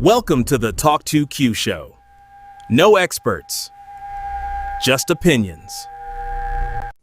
Welcome to the Talk to Q show. No experts, just opinions.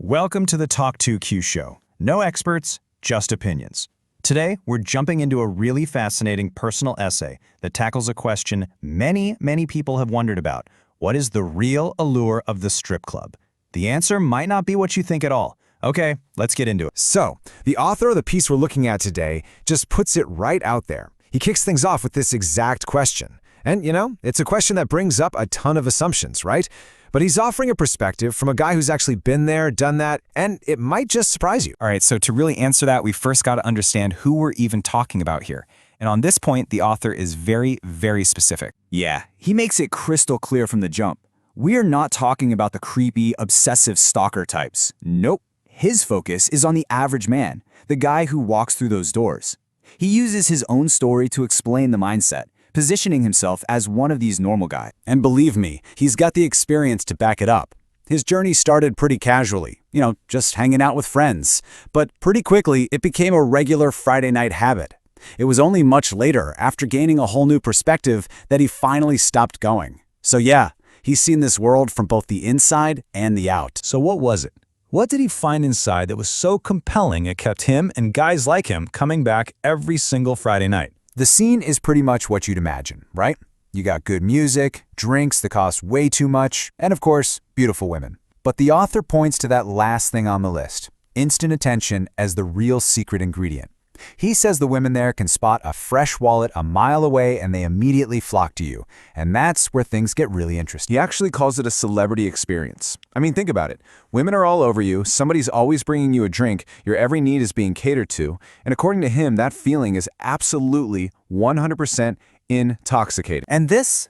Welcome to the Talk to Q show. No experts, just opinions. Today, we're jumping into a really fascinating personal essay that tackles a question many people have wondered about. What is the real allure of the strip club? The answer might not be what you think at all. Okay, let's get into it. So, the author of the piece we're looking at today just puts it right out there. He kicks things off with this exact question. And, it's a question that brings up a ton of assumptions, right? But he's offering a perspective from a guy who's actually been there, done that, and it might just surprise you. All right, so to really answer that, we first got to understand who we're even talking about here. And on this point, the author is very specific. Yeah, he makes it crystal clear from the jump. We're not talking about the creepy, obsessive stalker types. Nope. His focus is on the average man, the guy who walks through those doors. He uses his own story to explain the mindset, positioning himself as one of these normal guys. And believe me, he's got the experience to back it up. His journey started pretty casually, just hanging out with friends. But pretty quickly, it became a regular Friday night habit. It was only much later, after gaining a whole new perspective, that he finally stopped going. So yeah, he's seen this world from both the inside and the out. So what was it? What did he find inside that was so compelling it kept him and guys like him coming back every single Friday night? The scene is pretty much what you'd imagine, right? You got good music, drinks that cost way too much, and of course, beautiful women. But the author points to that last thing on the list, instant attention as the real secret ingredient. He says the women there can spot a fresh wallet a mile away and they immediately flock to you. And that's where things get really interesting. He actually calls it a celebrity experience. I mean, think about it. Women are all over you, somebody's always bringing you a drink, your every need is being catered to, and according to him, that feeling is absolutely 100% intoxicating. And this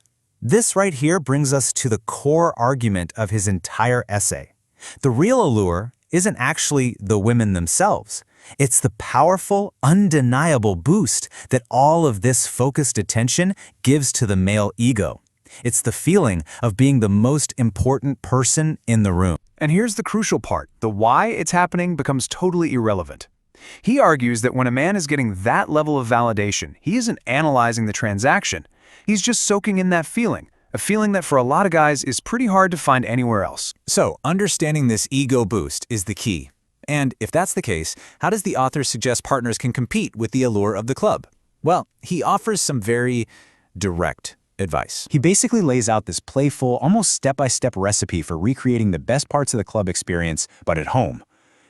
right here brings us to the core argument of his entire essay. The real allure isn't actually the women themselves. It's the powerful, undeniable boost that all of this focused attention gives to the male ego. It's the feeling of being the most important person in the room. And here's the crucial part. The why it's happening becomes totally irrelevant. He argues that when a man is getting that level of validation, he isn't analyzing the transaction. He's just soaking in that feeling, a feeling that for a lot of guys is pretty hard to find anywhere else. So, understanding this ego boost is the key. And if that's the case, how does the author suggest partners can compete with the allure of the club? Well, he offers some very direct advice. He basically lays out this playful, almost step-by-step recipe for recreating the best parts of the club experience, but at home.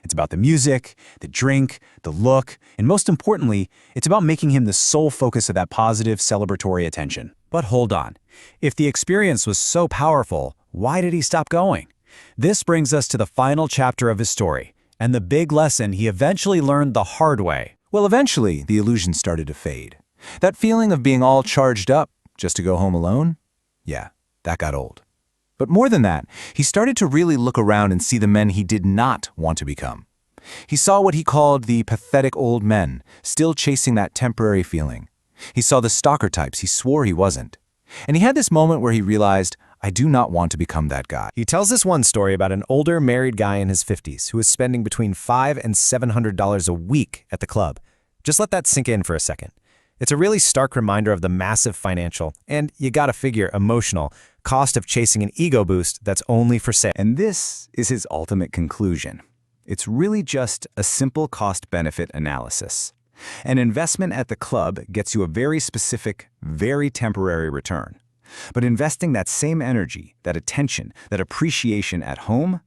It's about the music, the drink, the look, and most importantly, it's about making him the sole focus of that positive, celebratory attention. But hold on. If the experience was so powerful, why did he stop going? This brings us to the final chapter of his story, and the big lesson he eventually learned the hard way. Well, eventually, the illusion started to fade. That feeling of being all charged up just to go home alone? Yeah, that got old. But more than that, he started to really look around and see the men he did not want to become. He saw what he called the pathetic old men, still chasing that temporary feeling. He saw the stalker types he swore he wasn't. And he had this moment where he realized, I do not want to become that guy. He tells this one story about an older married guy in his 50s who was spending between $500 and $700 a week at the club. Just let that sink in for a second. It's a really stark reminder of the massive financial, and you gotta figure emotional, cost of chasing an ego boost that's only for sale. And this is his ultimate conclusion. It's really just a simple cost-benefit analysis. An investment at the club gets you a very specific, very temporary return. But investing that same energy, that attention, that appreciation at home,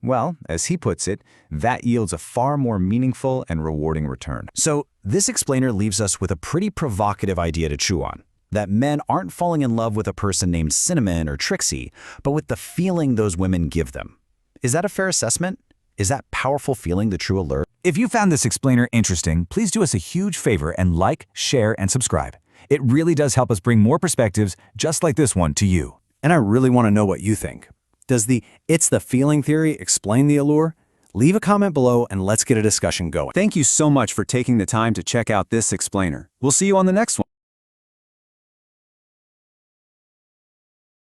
well, as he puts it, that yields a far more meaningful and rewarding return. So, this explainer leaves us with a pretty provocative idea to chew on. That men aren't falling in love with a person named Cinnamon or Trixie, but with the feeling those women give them. Is that a fair assessment? Is that powerful feeling the true allure? If you found this explainer interesting, please do us a huge favor and like, share, and subscribe. It really does help us bring more perspectives just like this one to you. And I really want to know what you think. Does the "it's the feeling" theory explain the allure? Leave a comment below and let's get a discussion going. Thank you so much for taking the time to check out this explainer. We'll see you on the next one.